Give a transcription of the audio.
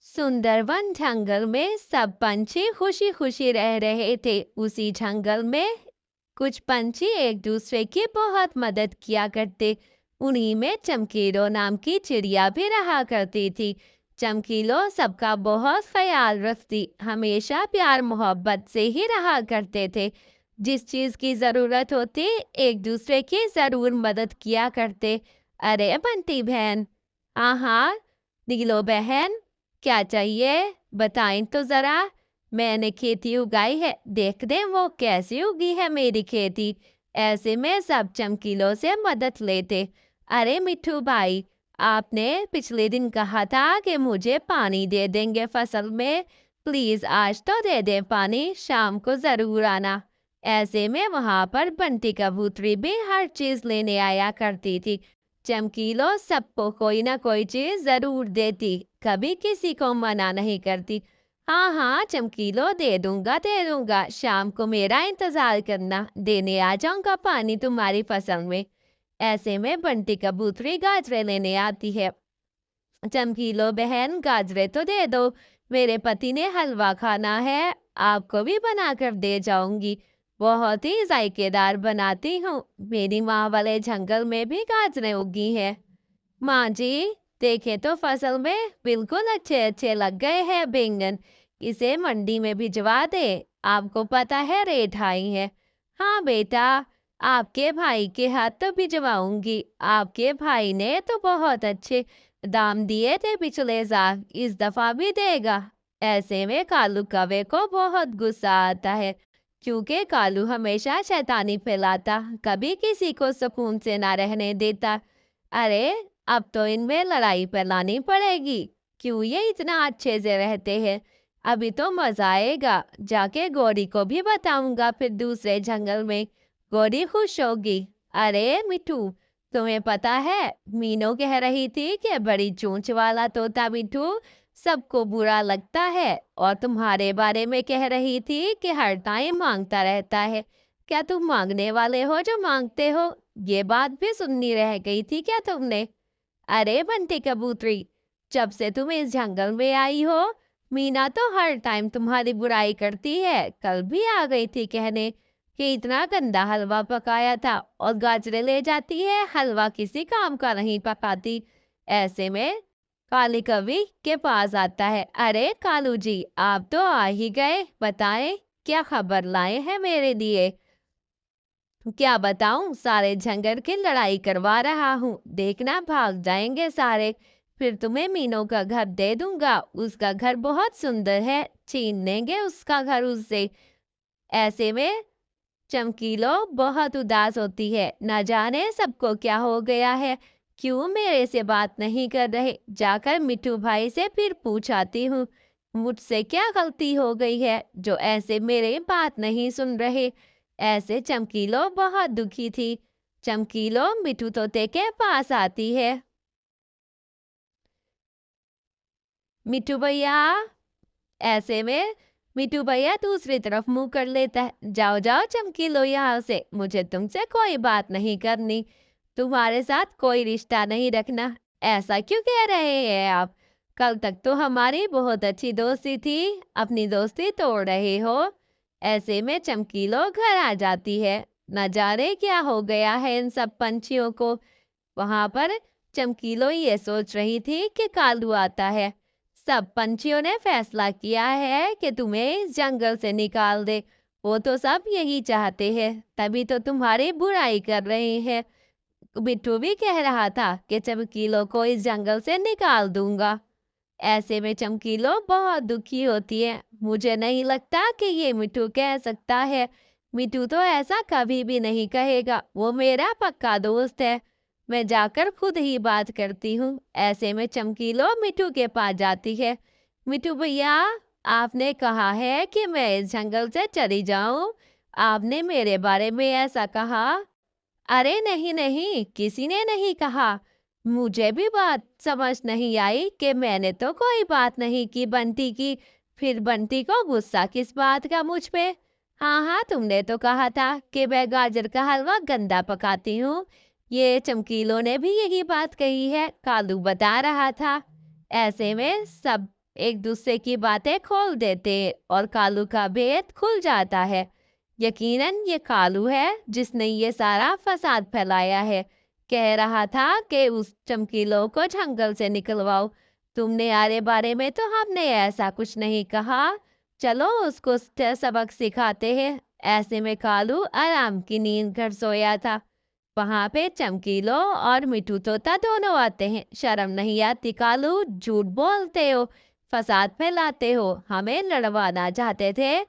सुंदरवन जंगल में सब पंछी खुशी खुशी रह रहे थे। उसी जंगल में कुछ पंछी एक दूसरे की बहुत मदद किया करते। उन्हीं में चमकीलो नाम की चिड़िया भी रहा करती थी। चमकीलो सबका बहुत ख्याल रखती, हमेशा प्यार मोहब्बत से ही रहा करते थे। जिस चीज की जरूरत होती एक दूसरे की जरूर मदद किया करते। अरे बंटी बहन, हाँ हाँ, नीलो बहन, क्या चाहिए बताएं तो जरा। मैंने खेती उगाई है, देख दे वो कैसी उगी है मेरी खेती। ऐसे में सब चमकीलों से मदद लेते। अरे मिठू भाई, आपने पिछले दिन कहा था कि मुझे पानी दे देंगे फसल में। प्लीज आज तो दे दे पानी, शाम को जरूर आना। ऐसे में वहां पर बंटी कबूतरी भी हर चीज लेने आया करती थी। चमकीलो सबको कोई ना कोई चीज जरूर देती, कभी किसी को मना नहीं करती। हाँ हाँ चमकीलो, दे दूंगा, शाम को मेरा इंतजार करना, देने आ जाऊंगा पानी तुम्हारी फसल में। ऐसे में बंटी कबूतरी गाजरे लेने आती है। चमकीलो बहन, गाजरे तो दे दो, मेरे पति ने हलवा खाना है, आपको भी बनाकर दे जाऊंगी। बहुत ही जायकेदार बनाती हूँ, मेरी माँ वाले जंगल में भी गाजरें उगी हैं। माँ जी, देखे तो फसल में बिल्कुल अच्छे अच्छे लग गए हैं बैंगन, इसे मंडी में भिजवा दे, आपको पता है रेट हाई है। हाँ बेटा, आपके भाई के हाथ तो भिजवाऊंगी, आपके भाई ने तो बहुत अच्छे दाम दिए थे पिछले साल, इस दफा भी देगा। ऐसे में कालू कौवे को बहुत गुस्सा आता है, क्योंकि कालू हमेशा शैतानी फैलाता, कभी किसी को सुकून से ना रहने देता। अरे अब तो इनमें लड़ाई फैलानी पड़ेगी, क्यों ये इतना अच्छे से रहते हैं। अभी तो मजा आएगा, जाके गौरी को भी बताऊंगा, फिर दूसरे जंगल में गौरी खुश होगी। अरे मिठू, तुम्हें पता है मीनू कह रही थी कि बड़ी चोंच वाला तोता मिठू सबको बुरा लगता है, और तुम्हारे बारे में कह रही थी कि हर टाइम मांगता रहता है। क्या तुम मांगने वाले हो जो मांगते हो? ये बात भी सुननी रह गई थी क्या तुमने? अरे बंटी कबूतरी, जब से तुम इस जंगल में आई हो, मीना तो हर टाइम तुम्हारी बुराई करती है। कल भी आ गई थी कहने कि इतना गंदा हलवा पकाया था, और गाजरे ले जाती है, हलवा किसी काम का नहीं पकाती। ऐसे में काली कवि के पास आता है। अरे कालू जी, आप तो आ ही गए, बताएं क्या खबर लाए हैं मेरे लिए। क्या बताऊं, सारे जंगल की लड़ाई करवा रहा हूँ, देखना भाग जाएंगे सारे। फिर तुम्हें मीनू का घर दे दूंगा, उसका घर बहुत सुंदर है, छीन लेंगे उसका घर उससे। ऐसे में चमकीलो बहुत उदास होती है, न जाने सबको क्या हो गया है, क्यों मेरे से बात नहीं कर रहे। जाकर मिठू भाई से फिर पूछाती हूँ, मुझसे क्या गलती हो गई है जो ऐसे मेरे बात नहीं सुन रहे। ऐसे चमकीलो बहुत दुखी थी। चमकीलो मिठू तोते के पास आती है। मिठू भैया, ऐसे में मिठू भैया दूसरी तरफ मुंह कर लेता है। जाओ जाओ चमकीलो यहाँ से, मुझे तुमसे कोई बात नहीं करनी, तुम्हारे साथ कोई रिश्ता नहीं रखना। ऐसा क्यों कह रहे हैं आप? कल तक तो हमारी बहुत अच्छी दोस्ती थी, अपनी दोस्ती तोड़ रहे हो। ऐसे में चमकीलो घर आ जाती है। न जाने क्या हो गया है इन सब पंछियों को। वहां पर चमकीलो ये सोच रही थी कि कालू आता है। सब पंछियों ने फैसला किया है कि तुम्हें इस जंगल से निकाल दे। वो तो सब यही चाहते हैं, तभी तो तुम्हारी बुराई कर रहे हैं। बिट्टू भी कह रहा था कि चमकीलो को इस जंगल से निकाल दूंगा। ऐसे में चमकीलो बहुत दुखी होती है। मुझे नहीं लगता कि ये मिट्टू कह सकता है। मिट्टू तो ऐसा कभी भी नहीं कहेगा, वो मेरा पक्का दोस्त है। मैं जाकर खुद ही बात करती हूँ। ऐसे में चमकीलो मिट्टू के पास जाती है। मिट्टू भैया, आपने कहा है कि मैं इस जंगल से चली जाऊं, आपने मेरे बारे में ऐसा कहा। अरे नहीं नहीं, किसी ने नहीं कहा। मुझे भी बात समझ नहीं आई कि मैंने तो कोई बात नहीं की बंटी की। फिर बंटी को गुस्सा किस बात का मुझ पे? हाँ हाँ, तुमने तो कहा था कि मैं गाजर का हलवा गंदा पकाती हूँ। ये चमकीलों ने भी यही बात कही है, कालू बता रहा था। ऐसे में सब एक दूसरे की बातें खोल देते और कालू का भेद खुल जाता है। यकीनन ये कालू है जिसने ये सारा फसाद फैलाया है। कह रहा था कि उस चमकीलों को जंगल से निकलवाओ। तुमने आरे बारे में तो हमने ऐसा कुछ नहीं कहा। चलो उसको सबक सिखाते हैं। ऐसे में कालू आराम की नींद कर सोया था। वहां पे चमकीलो और मिठू तोता दोनों आते हैं। शर्म नहीं आती कालू, झूठ बोलते हो, फसाद फैलाते हो, हमें लड़वाना चाहते थे